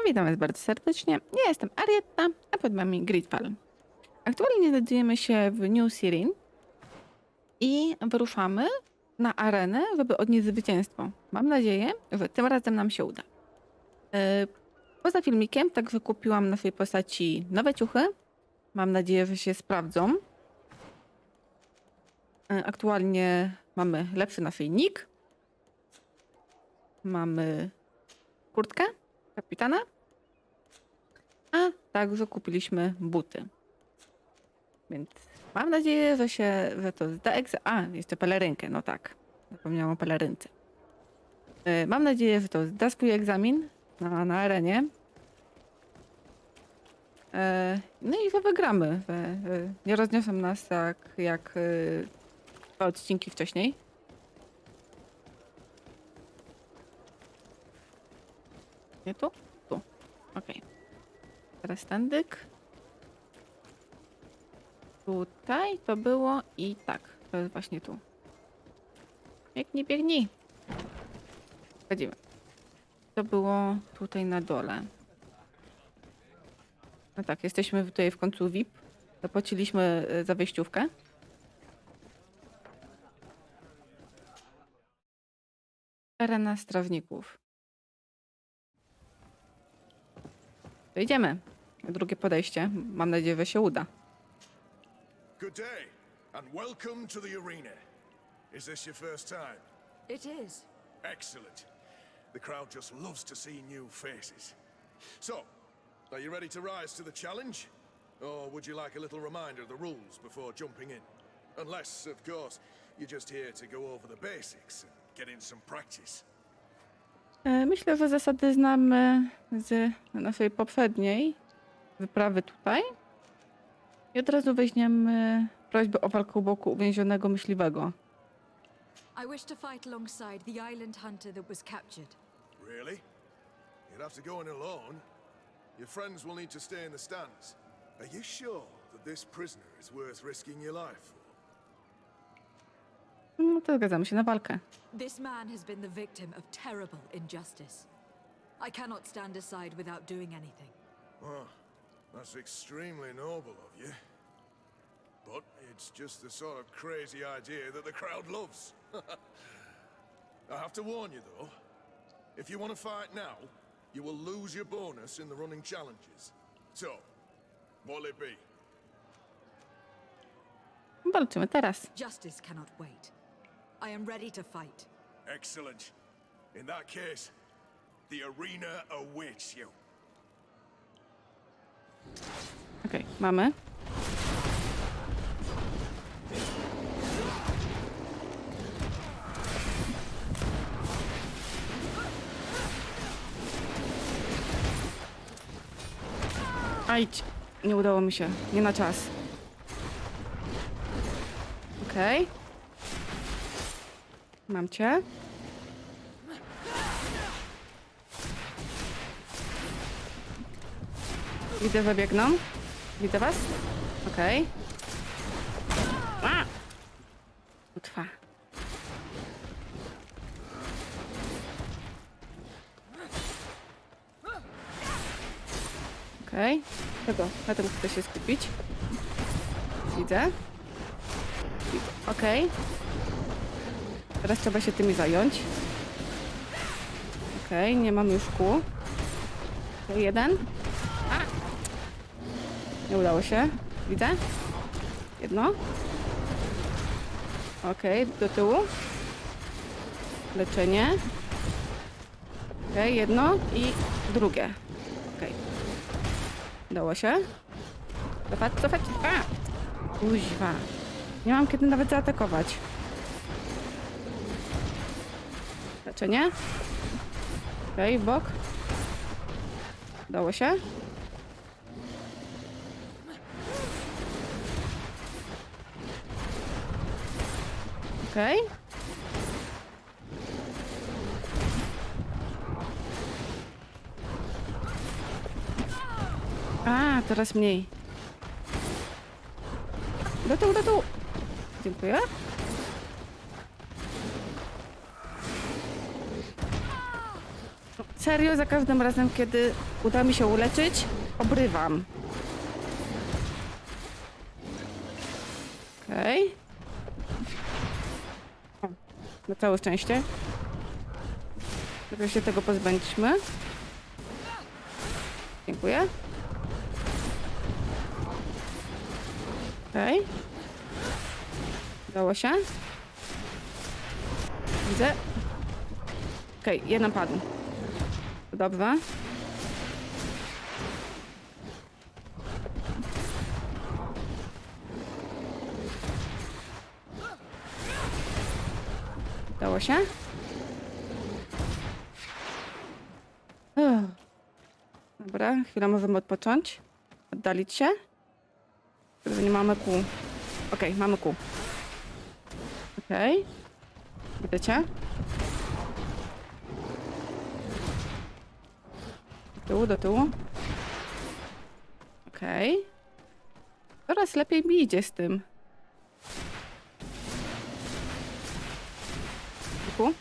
Witam Was bardzo serdecznie. Ja jestem Arietta, a pod nami GreedFall. Aktualnie znajdujemy się w New Sirin i wyruszamy na arenę, żeby odnieść zwycięstwo. Mam nadzieję, że tym razem nam się uda. Poza filmikiem także kupiłam na swojej postaci nowe ciuchy. Mam nadzieję, że się sprawdzą. Aktualnie mamy lepszy naszyjnik. Mamy kurtkę kapitana. A także kupiliśmy buty. Więc mam nadzieję, że to zda egzamin. A, jeszcze pelerynkę, no tak. Zapomniałam o pelerynce. Mam nadzieję, że to zda swój egzamin na arenie. No i że wygramy. Nie rozniosą nas tak jak 2 odcinki wcześniej. Nie tu? Tu. Okej. Teraz tędyk. Tutaj to było i tak. To jest właśnie tu. Biegnij, biegnij. Wchodzimy. To było tutaj na dole. No tak, jesteśmy tutaj w końcu VIP. Zapłaciliśmy za wejściówkę. Arena strażników. To idziemy. Drugie podejście. Mam nadzieję, że się uda. Good day, and welcome to the arena. Is this your first time? It is. Excellent. The crowd just loves to see new faces. So, are you ready to rise to the challenge? Or would you like a little reminder of the rules before jumping in? Unless, of course, you're just here to go over the basics and get in some practice. Myślę, że zasady znamy z naszej poprzedniej wyprawy tutaj. I od razu weźmiemy prośbę o walkę u boku uwięzionego myśliwego. I wish to fight alongside the island hunter that was captured. Really? You'd have to go in alone. Your friends will need to stay in the stands. Are you sure that this prisoner is worth risking your life for? No to zgadzamy się na walkę. This man has been the victim of terrible injustice. I cannot stand aside without doing anything. Oh, that's extremely noble of you. But it's just the sort of crazy idea that the crowd loves. I have to warn you, though. If you want to fight now, you will lose your bonus in the running challenges. So, what'll it be? Walczymy teraz. Justice cannot wait. I am ready to fight. Excellent. In that case, the arena awaits you. Okej, mamy. Ajdź. Nie udało mi się. Nie na czas. Okej. Mam cię. Widzę, że biegną. Widzę was? Okej. Trwa. Okej. Na tym chcę się skupić. Widzę. Okej. Teraz trzeba się tymi zająć. Okej, nie mam już kół. To jeden. Nie udało się. Widzę. Jedno. Okej, do tyłu. Leczenie. Okej, jedno i drugie. Okej. Udało się. Cofać, cofać. Kuźwa. Nie mam kiedy nawet zaatakować. Leczenie. Okej, w bok. Udało się. Okej. Teraz mniej. Do tyłu, do tyłu. Dziękuję. Serio, za każdym razem, kiedy uda mi się uleczyć, obrywam. Okej. Okay. Na całe szczęście. Tylko się tego pozbędźmy. Dziękuję. Okej. Udało się. Widzę. Okej, jeden padł. Dobrze. Udało się. Dobra, chwilę możemy odpocząć. Oddalić się. Nie mamy kół. Okej, mamy kół. Okej. Widzę cię. Do tyłu, do tyłu. Okej. Coraz lepiej mi idzie z tym. Tu.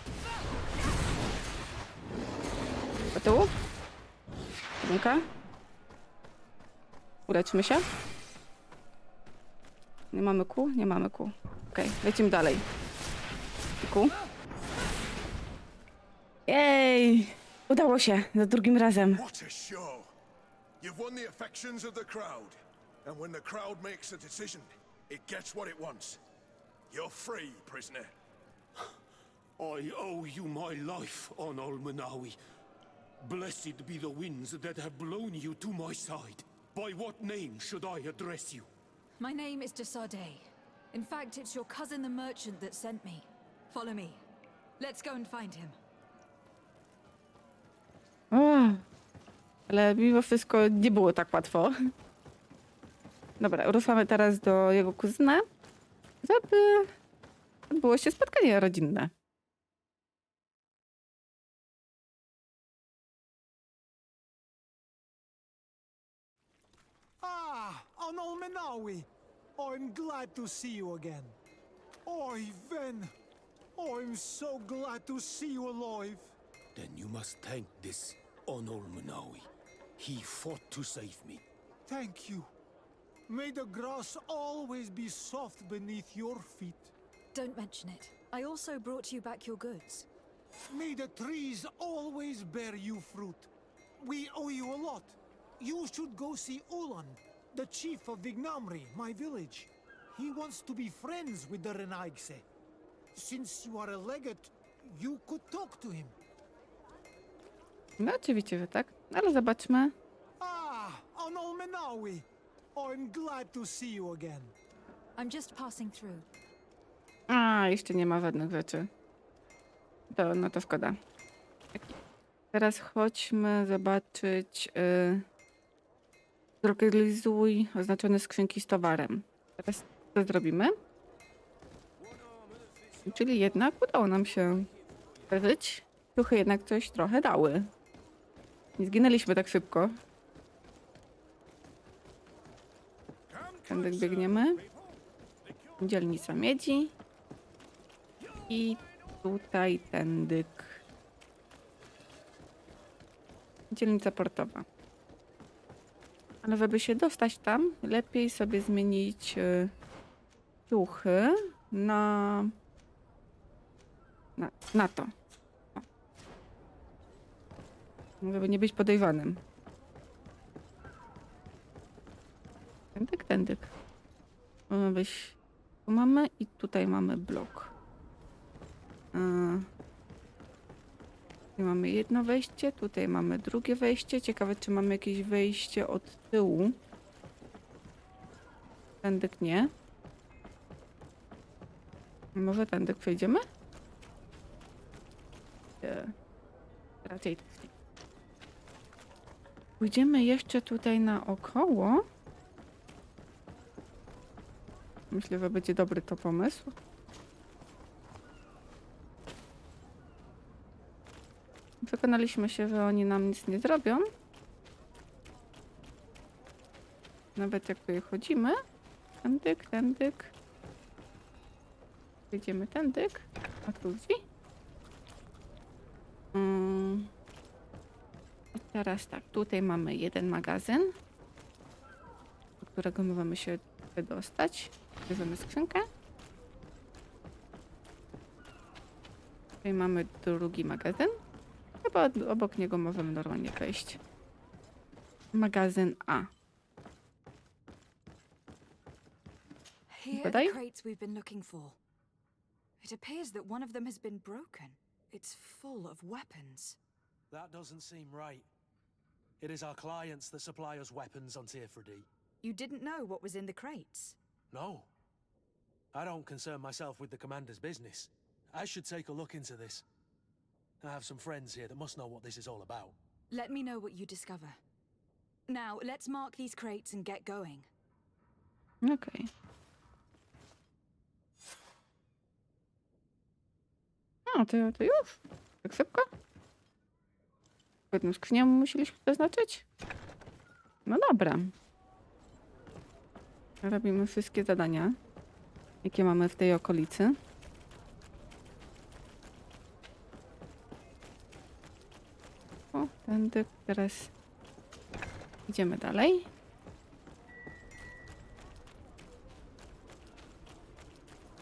Do tyłu. Jedynka. Uleczmy się. Nie mamy kół? Nie mamy kół. Okej, lecimy dalej. Kół. Jej! Udało się, za drugim razem. What a show! You've won the affections of the crowd. And when the crowd makes a decision, it gets what it wants. You're free, prisoner. I owe you my life, Onol Manawi. Blessed be the winds that have blown you to my side. By what name should I address you? My name is Fradee. In fact, it's your cousin the merchant that sent me. Follow me. Let's go and find him. O, ale mimo wszystko nie było tak łatwo. Dobra, ruszamy teraz do jego kuzyna, żeby odbyło się spotkanie rodzinne. Onol Manawi, I'm glad to see you again. Oi, Ven, I'm so glad to see you alive. Then you must thank this Onol Manawi. He fought to save me. Thank you. May the grass always be soft beneath your feet. Don't mention it. I also brought you back your goods. May the trees always bear you fruit. We owe you a lot. You should go see Ulan, the chief of Vignamri, my village. He wants to be friends with the Renaigse. Since you are a legate, you could talk to him. No oczywiście, że tak. Ale zobaczmy. Onol Manawi, I'm glad to see you again. I'm just passing through. A, jeszcze nie ma żadnych rzeczy. No to szkoda. Teraz chodźmy zobaczyć. Zlokalizuj oznaczone skrzynki z towarem. Teraz co zrobimy? Czyli jednak udało nam się przeżyć. Duchy jednak coś trochę dały. Nie zginęliśmy tak szybko. Tędy biegniemy. Dzielnica miedzi. I tutaj tędyk. Dzielnica portowa. Ale żeby się dostać tam, lepiej sobie zmienić ciuchy na to. O. Żeby nie być podejrzanym. Tędyk, tędyk. Mamy wejść. Tu mamy i tutaj mamy blok. Tutaj mamy jedno wejście, tutaj mamy drugie wejście. Ciekawe, czy mamy jakieś wejście od tyłu. Tędyk nie. Może tędyk przejdziemy? Raczej tak nie. Pójdziemy jeszcze tutaj naokoło. Myślę, że będzie dobry to pomysł. Przekonaliśmy się, że oni nam nic nie zrobią. Nawet jak tutaj chodzimy. Tędyk, tędyk. Wyjdziemy tędyk. A tu drzwi. Teraz tak, tutaj mamy jeden magazyn, do którego możemy się wydostać. Bierzemy skrzynkę. Tutaj mamy drugi magazyn. Chyba obok niego możemy normalnie wejść. Magazyn A. Here are Badaj? the crates we've been looking for. It appears that one of them has been broken. It's full of weapons. That doesn't seem right. It is our clients that supply us weapons on Teer Fradee. You didn't know what was in the crates? No. I don't concern myself with the commander's business. I should take a look into this. I have some friends here that must know what this is all about. Let me know what you discover. Now, let's mark these crates and get going. Okej. No, to już? Tak szybko? Jedną skrzynię musieliśmy zaznaczyć? No dobra. Robimy wszystkie zadania, jakie mamy w tej okolicy. O, tędy. Teraz idziemy dalej.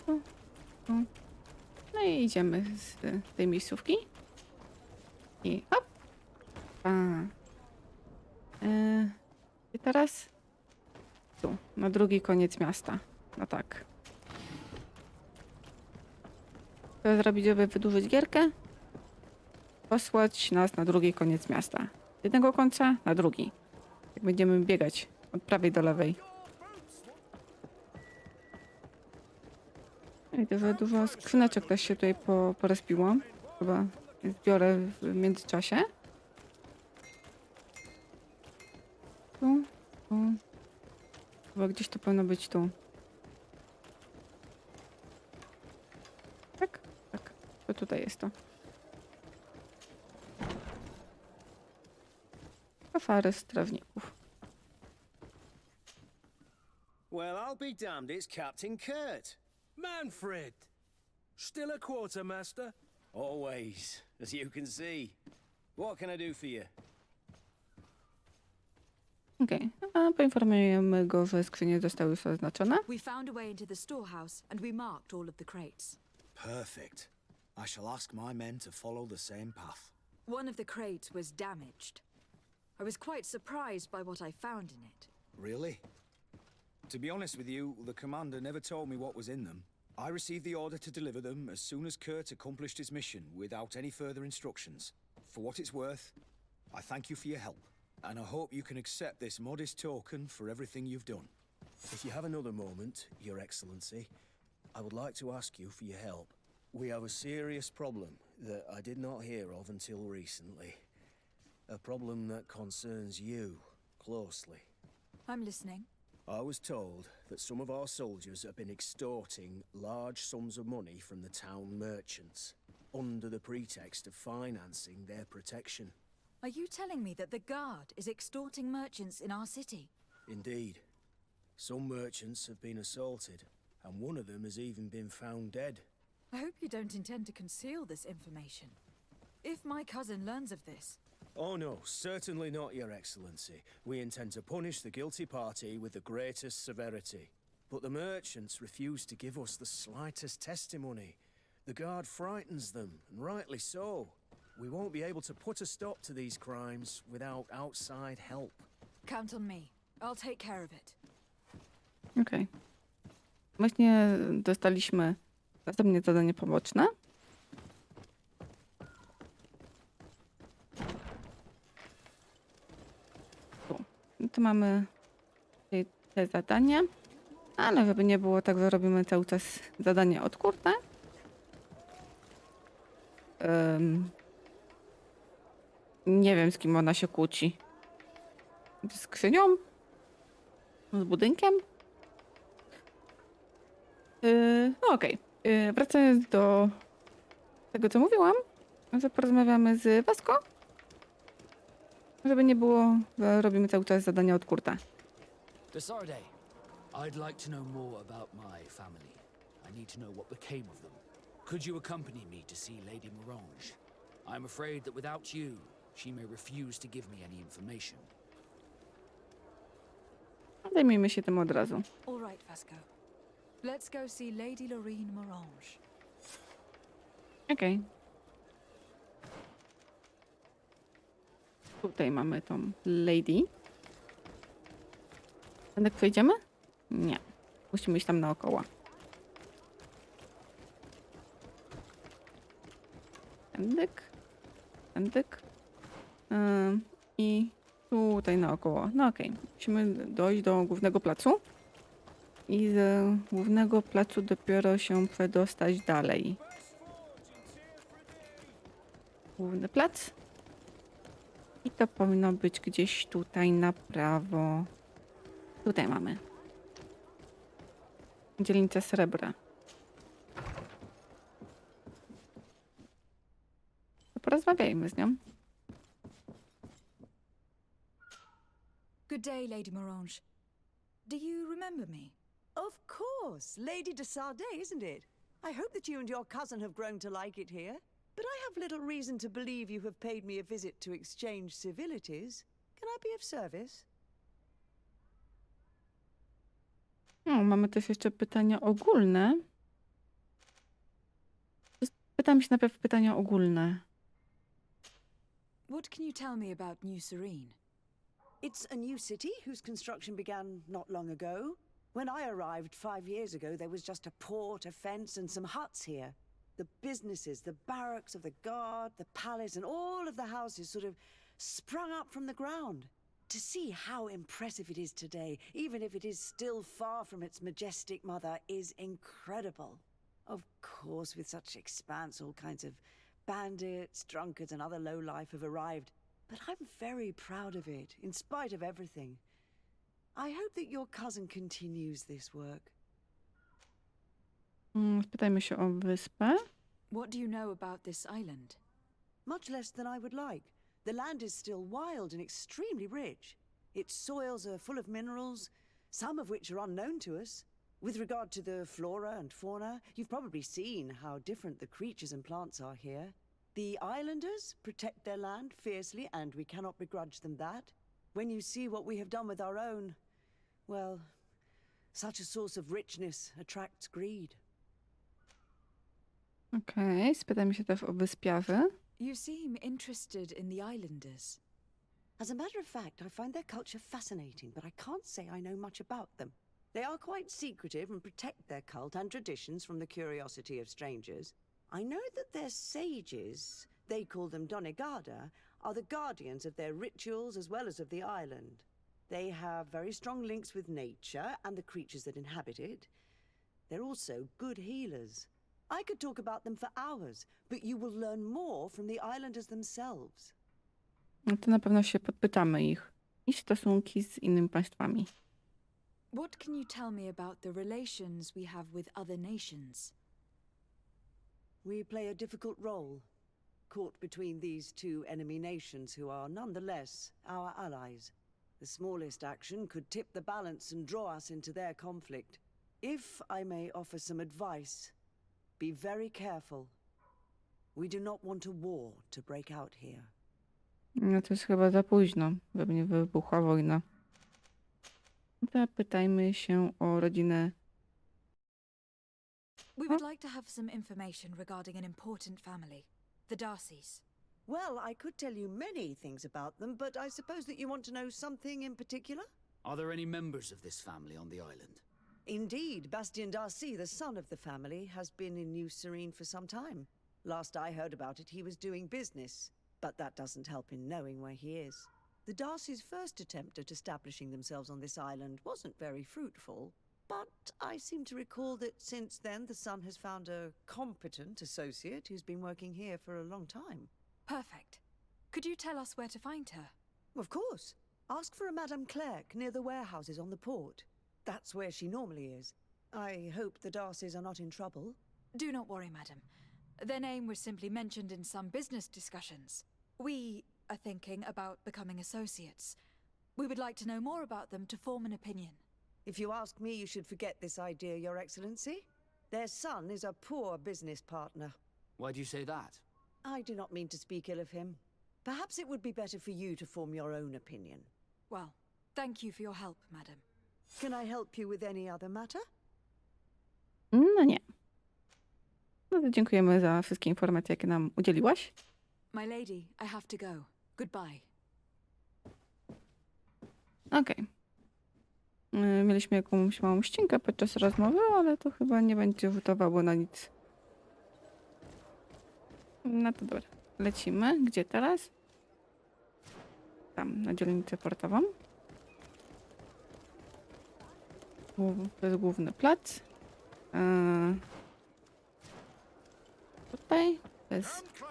Tu, tu. No i idziemy z tej miejscówki. I hop. I teraz tu, na drugi koniec miasta. No tak. Co zrobić, żeby wydłużyć gierkę? Posłać nas na drugi koniec miasta. Z jednego końca na drugi. Jak będziemy biegać od prawej do lewej. Widzę, że dużo skrzyneczek też się tutaj porespiło. Chyba zbiorę w międzyczasie. Tu. Chyba gdzieś to powinno być tu. Tak? Tak. To tutaj jest to. Kafary strażników. Well, I'll be damned, it's Captain Kurt. Manfred! Still a quartermaster? Always, as you can see. What can I do for you? Okej, a poinformujemy go, że skrzynie zostały już oznaczone. We found a way into the storehouse and we marked all of the crates. Perfect. I shall ask my men to follow the same path. One of the crates was damaged. I was quite surprised by what I found in it. Really? To be honest with you, the commander never told me what was in them. I received the order to deliver them as soon as Kurt accomplished his mission without any further instructions. For what it's worth, I thank you for your help, and I hope you can accept this modest token for everything you've done. If you have another moment, Your Excellency, I would like to ask you for your help. We have a serious problem that I did not hear of until recently. A problem that concerns you closely. I'm listening. I was told that some of our soldiers have been extorting large sums of money from the town merchants, under the pretext of financing their protection. Are you telling me that the guard is extorting merchants in our city? Indeed. Some merchants have been assaulted, and one of them has even been found dead. I hope you don't intend to conceal this information. If my cousin learns of this... Oh no, certainly not, Your Excellency. We intend to punish the guilty party with the greatest severity. But the merchants refuse to give us the slightest testimony. The guard frightens them, and rightly so. We won't be able to put a stop to these crimes without outside help. Count on me. I'll take care of it. Okej. Właśnie dostaliśmy następnie zadanie poboczne. Tu. No to mamy tutaj te zadania, ale żeby nie było tak, że robimy cały czas zadanie odkurte. Nie wiem, z kim ona się kłóci. Z skrzynią? Z budynkiem? No okej. Wracając do tego, co mówiłam, że porozmawiamy z Vasko. Żeby nie było, że robimy cały czas zadania od kurta. Desarde, I'd like to know more about my family. I need to know what became of them. Could you accompany me to see Lady Morange? I'm afraid that without you, she may refuse to give me any information. Zajmijmy się tym od razu. All right, Vasko. Let's go see Lady Lorraine Morange. Okej. Tutaj mamy tą lady. Tędy przejdziemy? Nie. Musimy iść tam naokoło. Tędyk. Tędyk. I tutaj naokoło. No okej. Musimy dojść do głównego placu. I z głównego placu dopiero się przedostać dalej. Główny plac. I to powinno być gdzieś tutaj na prawo. Tutaj mamy. Dzielnica srebra. To porozmawiajmy z nią. Good day, Lady Morange. Do you remember me? Of course, Lady de Sade, isn't it? I hope that you and your cousin have grown to like it here. But I have little reason to believe you have paid me a visit to exchange civilities. Can I be of service? No, mamy też jeszcze pytania ogólne. Pytam się najpierw pytania ogólne. What can you tell me about New Serene? It's a new city whose construction began not long ago. When I arrived 5 years ago, there was just a port, a fence, and some huts here. The businesses, the barracks of the guard, the palace, and all of the houses sort of sprung up from the ground. To see how impressive it is today, even if it is still far from its majestic mother, is incredible. Of course, with such expanse, all kinds of bandits, drunkards, and other lowlife have arrived. But I'm very proud of it, in spite of everything. I hope that your cousin continues this work. Spytajmy się o wyspę. What do you know about this island? Much less than I would like. The land is still wild and extremely rich. Its soils are full of minerals, some of which are unknown to us. With regard to the flora and fauna, you've probably seen how different the creatures and plants are here. The islanders protect their land fiercely, and we cannot begrudge them that. When you see what we have done with our own, well, such a source of richness attracts greed. Okej, spytajmy się też o wyspiarzy. You seem interested in the islanders. As a matter of fact, I find their culture fascinating, but I can't say I know much about them. They are quite secretive and protect their cult and traditions from the curiosity of strangers. I know that their sages, they call them Donegada, are the guardians of their rituals as well as of the island. They have very strong links with nature and the creatures that inhabit it. They're also good healers. I could talk about them for hours, but you will learn more from the islanders themselves. No to na pewno się podpytamy ich. I stosunki z innymi państwami. What can you tell me about the relations we have with other nations? We play a difficult role, caught between these two enemy nations who are nonetheless our allies. The smallest action could tip the balance and draw us into their conflict. If I may offer some advice, be very careful. We do not want a war to break out here. No to jest chyba za późno, żeby nie wybuchła wojna. Zapytajmy się o rodzinę. We would like to have some information regarding an important family, the Darcys. Well, I could tell you many things about them, but I suppose that you want to know something in particular? Are there any members of this family on the island? Indeed, Bastien Darcy, the son of the family, has been in New Serene for some time. Last I heard about it, he was doing business, but that doesn't help in knowing where he is. The Darcys' first attempt at establishing themselves on this island wasn't very fruitful, but I seem to recall that since then the son has found a competent associate who's been working here for a long time. Perfect. Could you tell us where to find her? Of course. Ask for a Madame Clerc near the warehouses on the port. That's where she normally is. I hope the Darcys are not in trouble. Do not worry, madam. Their name was simply mentioned in some business discussions. We are thinking about becoming associates. We would like to know more about them to form an opinion. If you ask me, you should forget this idea, Your Excellency. Their son is a poor business partner. Why do you say that? I do not mean to speak ill of him. Perhaps it would be better for you to form your own opinion. Well, thank you for your help, madam. Can I help you with any other matter? No nie. No to dziękujemy za wszystkie informacje, jakie nam udzieliłaś. My lady, I have to go. Goodbye. Okej. Mieliśmy jakąś małą ścinkę podczas rozmowy, ale to chyba nie będzie rzutowało na nic. No to dobra. Lecimy. Gdzie teraz? Tam, na dzielnicę portową. To jest główny plac. Tutaj to jest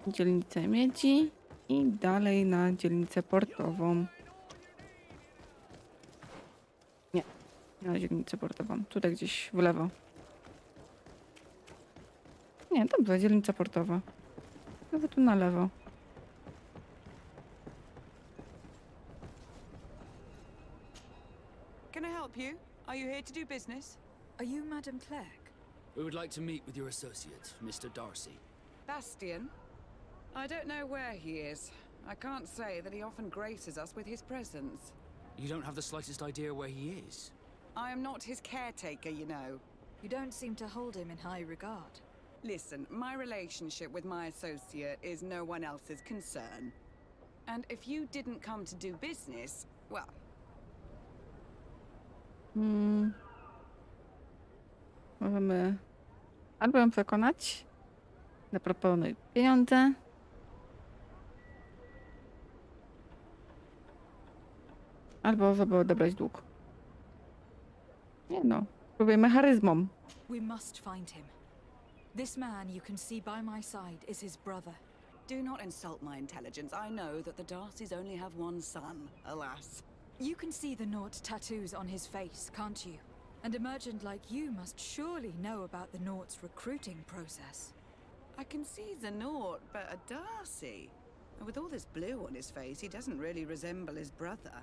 dzielnica miedzi i dalej na dzielnicę portową. Nie, na dzielnicę portową. Tutaj gdzieś w lewo. Nie, dobrze, dzielnica portowa. Nawet tu na lewo. Can I help you? Are you here to do business? Are you Madam Clerk? We would like to meet with your associate, Mr. Darcy. Bastian? I don't know where he is. I can't say that he often graces us with his presence. You don't have the slightest idea where he is? I am not his caretaker, you know. You don't seem to hold him in high regard. Listen, my relationship with my associate is no one else's concern. And if you didn't come to do business, well... Możemy albo ją przekonać, zaproponuj pieniądze, albo żeby odebrać dług. Nie no, próbujemy charyzmą. We must find him. This man you can see by my side is his brother. Do not insult my intelligence. I know that the Darcys only have one son, alas. You can see the Naught tattoos on his face, can't you? And a merchant like you must surely know about the Naught's recruiting process. I can see the Naught, but a Darcy? And with all this blue on his face, he doesn't really resemble his brother.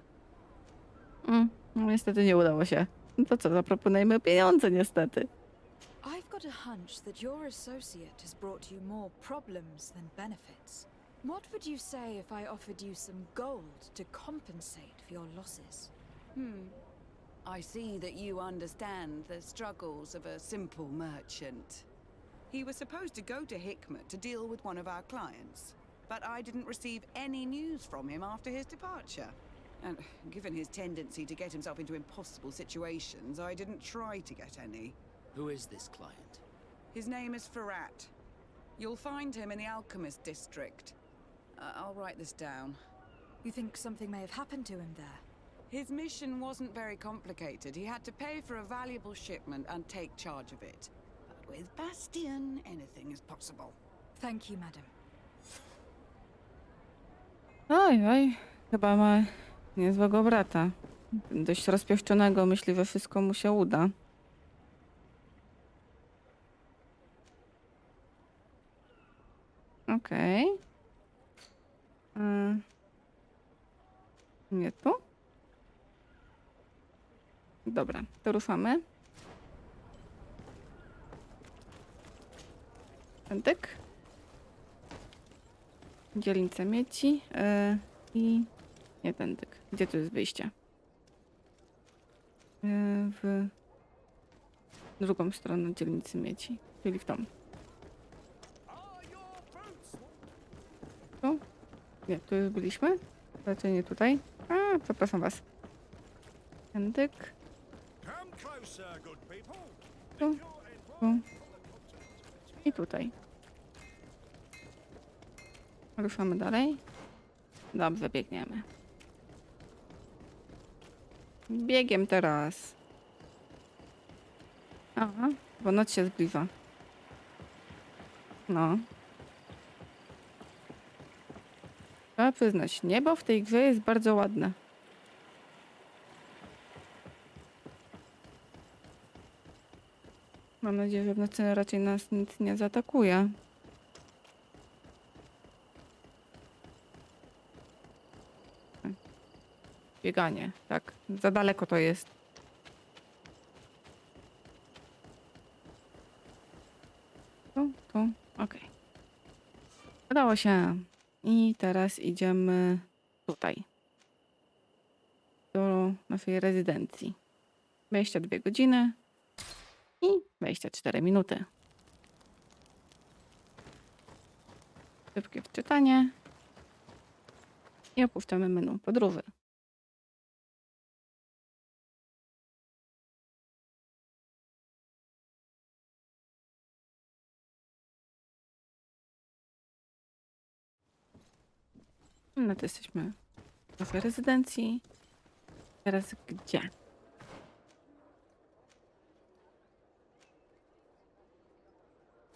No, niestety nie udało się. No to co, zaproponujemy pieniądze niestety. I've got a hunch that your associate has brought you more problems than benefits. What would you say if I offered you some gold to compensate for your losses? I see that you understand the struggles of a simple merchant. He was supposed to go to Hikmet to deal with one of our clients, but I didn't receive any news from him after his departure. And given his tendency to get himself into impossible situations, I didn't try to get any. Who is this client? His name is Fradee. You'll find him in the Alchemist District. I'll write this down. You think something may have happened to him there? His mission wasn't very complicated. He had to pay for a valuable shipment and take charge of it. But with Bastian, anything is possible. Thank you, madam. Oj, chyba ma niezłego brata. Dość rozpieszczonego, myśli, że wszystko mu się uda. Okej. Nie tu? Dobra, to ruszamy. Pętek. Dzielnicę miedzi. I nie pętek. Gdzie tu jest wyjście? W drugą stronę dzielnicy miedzi, czyli w tą. Tu? Nie, tu już byliśmy. Raczej nie tutaj. A, przepraszam was. Pętek. Tu. Tu. I tutaj. Ruszamy dalej. Dobrze, biegniemy. Biegiem teraz. Aha, bo noc się zbliża. No. Trzeba przyznać, niebo w tej grze jest bardzo ładne. Mam nadzieję, że w nocy raczej nas nic nie zaatakuje. Bieganie, tak. Za daleko to jest. Tu, okej. Udało się. I teraz idziemy tutaj. Do naszej rezydencji. 22 godziny i 24 minuty. Szybkie wczytanie. I opuszczamy menu podróży. No to jesteśmy w naszej rezydencji. Teraz gdzie?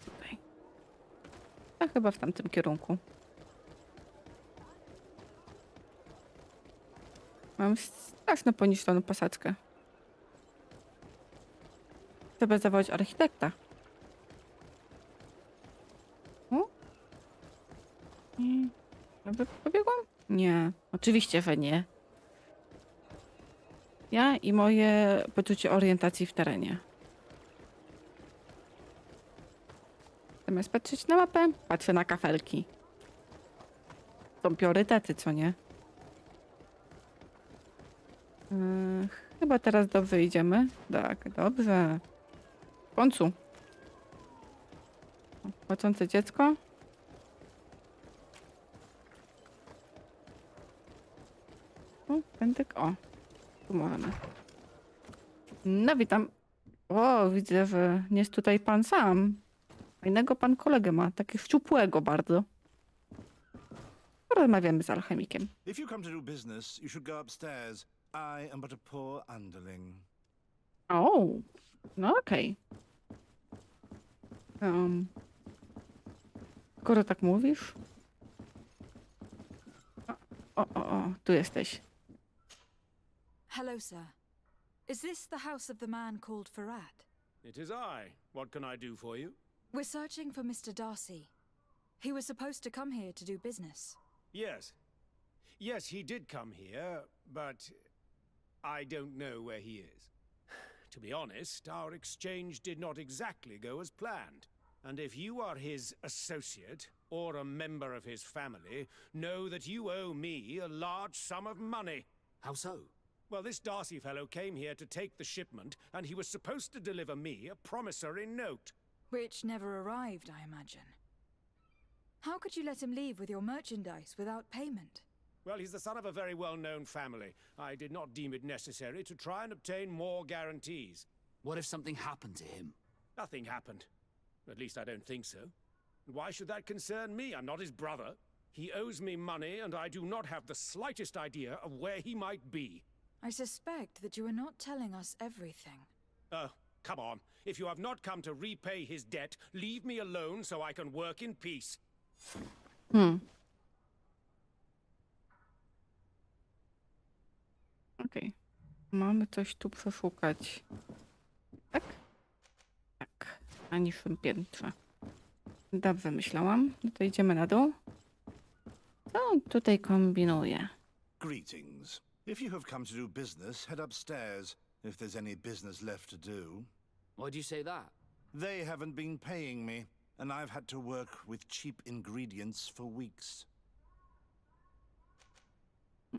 Tutaj. A chyba w tamtym kierunku. Mam straszno poniszczoną posadzkę. Trzeba zawołać architekta. O? I... Dobrze pobiegłam? Nie. Oczywiście, że nie. Ja i moje poczucie orientacji w terenie. Zamiast patrzeć na mapę, patrzę na kafelki. Są priorytety, co nie? Chyba teraz dobrze idziemy. Tak, dobrze. W końcu. Płaczące dziecko. O, pętek. O, tu możemy. No, witam. O, widzę, że nie jest tutaj pan sam. Fajnego pan kolegę ma, takiego szczupłego bardzo. Porozmawiamy z alchemikiem. If you come to do business, you should go upstairs. I am but a poor underling. O, no okej. Skoro tak mówisz. O, tu jesteś. Hello, sir. Is this the house of the man called Fradee? It is I. What can I do for you? We're searching for Mr. Darcy. He was supposed to come here to do business. Yes. Yes, he did come here, but I don't know where he is. To be honest, our exchange did not exactly go as planned. And if you are his associate, or a member of his family, know that you owe me a large sum of money. How so? Well, this Darcy fellow came here to take the shipment, and he was supposed to deliver me a promissory note. Which never arrived, I imagine. How could you let him leave with your merchandise without payment? Well, he's the son of a very well-known family. I did not deem it necessary to try and obtain more guarantees. What if something happened to him? Nothing happened. At least I don't think so. Why should that concern me? I'm not his brother. He owes me money, and I do not have the slightest idea of where he might be. I suspect that you are not telling us everything. Oh, come on. If you have not come to repay his debt, leave me alone so I can work in peace. Okej. Mamy coś tu przeszukać. Tak? Tak. Na niższym piętrze. Dobrze myślałam. No to idziemy na dół. Co on tutaj kombinuje? Greetings. If you have come to do business, head upstairs, if there's any business left to do. Why do you say that? They haven't been paying me, and I've had to work with cheap ingredients for weeks.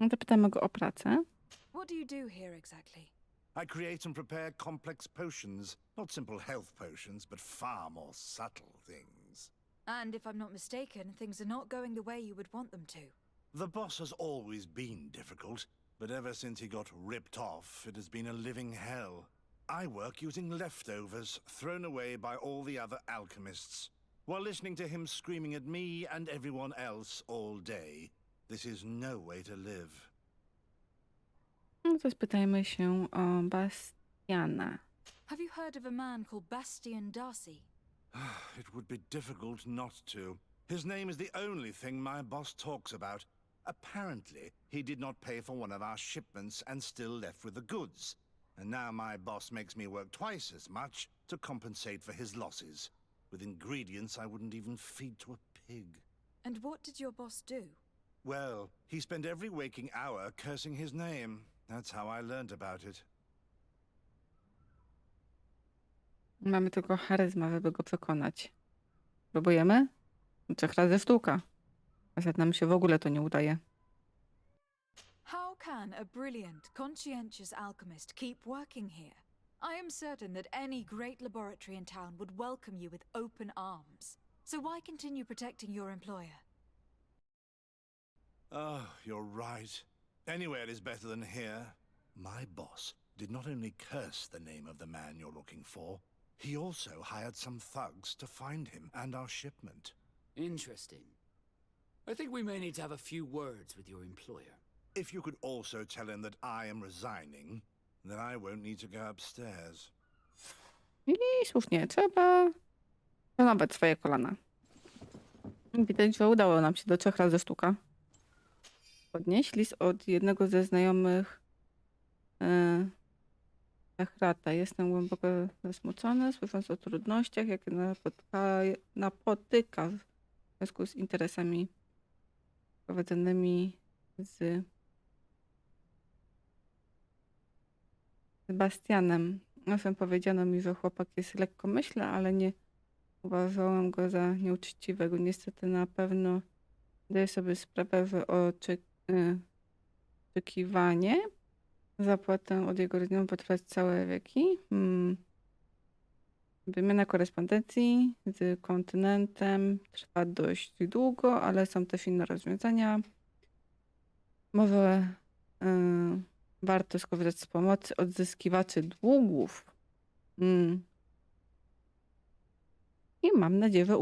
No to pytamy go o pracę. What do you do here exactly? I create and prepare complex potions. Not simple health potions, but far more subtle things. And if I'm not mistaken, things are not going the way you would want them to. The boss has always been difficult, but ever since he got ripped off, it has been a living hell. I work using leftovers thrown away by all the other alchemists, while listening to him screaming at me and everyone else all day. This is no way to live. No to spytajmy się o Bastiana. Have you heard of a man called Bastian Darcy? It would be difficult not to. His name is the only thing my boss talks about. Apparently, he did not pay for one of our shipments and still left with the goods. And now my boss makes me work twice as much to compensate for his losses. With ingredients I wouldn't even feed to a pig. And what did your boss do? Well, he spent every waking hour cursing his name. That's how I learned about it. Mamy tylko charyzmę, żeby go przekonać. Próbujemy? 3 razy sztuka. A nam się w ogóle to nie udaje. How can a brilliant, conscientious alchemist keep working here? I am certain that any great laboratory in town would welcome you with open arms. So why continue protecting your employer? Oh, you're right. Anywhere is better than here. My boss did not only curse the name of the man you're looking for, he also hired some thugs to find him and our shipment. Interesting. I think we may need to have a few words with your employer. If you could also tell him that I am resigning, then I won't need to go upstairs. I słusznie, trzeba szanować swoje kolana. Widać, że udało nam się do 3 razy sztuka. Podnieść list od jednego ze znajomych Echrata. Jestem głęboko zasmucony, słysząc o trudnościach, jakie napotyka w związku z interesami prowadzonymi z Sebastianem. Czasem powiedziano mi, że chłopak jest lekkomyślny, ale nie uważałam go za nieuczciwego. Niestety na pewno daję sobie sprawę, że oczekiwanie zapłatę od jego rodziny potrwać całe wieki. Wymiana korespondencji z kontynentem trwa dość długo, ale są też inne rozwiązania. Może warto skorzystać z pomocy odzyskiwaczy długów. I mam nadzieję, że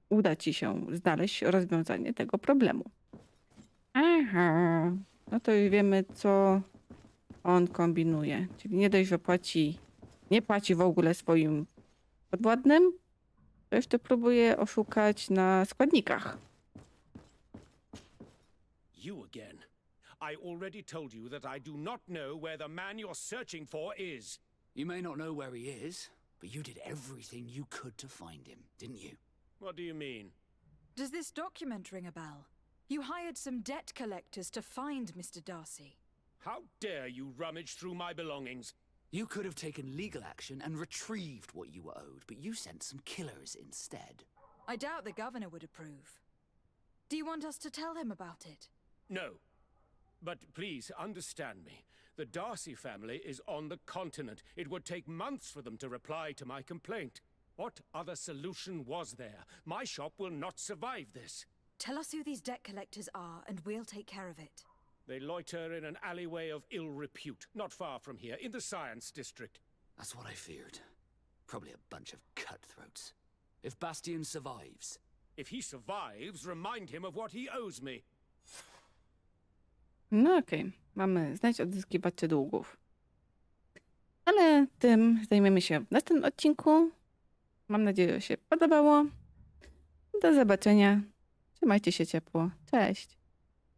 uda ci się znaleźć rozwiązanie tego problemu. Aha. No to już wiemy, co on kombinuje. Czyli nie dość, że nie płaci w ogóle swoim podwładnym, to jeszcze próbuje oszukać na składnikach. You again. I already told you that I do not know where the man you're searching for is. You may not know where he is, but you did everything you could to find him, didn't you? What do you mean? Does this document ring a bell? You hired some debt collectors to find Mr. Darcy. How dare you rummage through my belongings? You could have taken legal action and retrieved what you were owed, but you sent some killers instead. I doubt the governor would approve. Do you want us to tell him about it? No. But please understand me. The Darcy family is on the continent. It would take months for them to reply to my complaint. What other solution was there? My shop will not survive this. Tell us who these debt collectors are, and we'll take care of it. They loiter in an alleyway of ill repute, not far from here, in the Science District. That's what I feared. Probably a bunch of cutthroats. If Bastian survives... If he survives, remind him of what he owes me. No okej. Mamy znaleźć odzyskiwaczy długów. Ale tym zajmiemy się w następnym odcinku. Mam nadzieję, że się podobało. Do zobaczenia. Trzymajcie się ciepło. Cześć.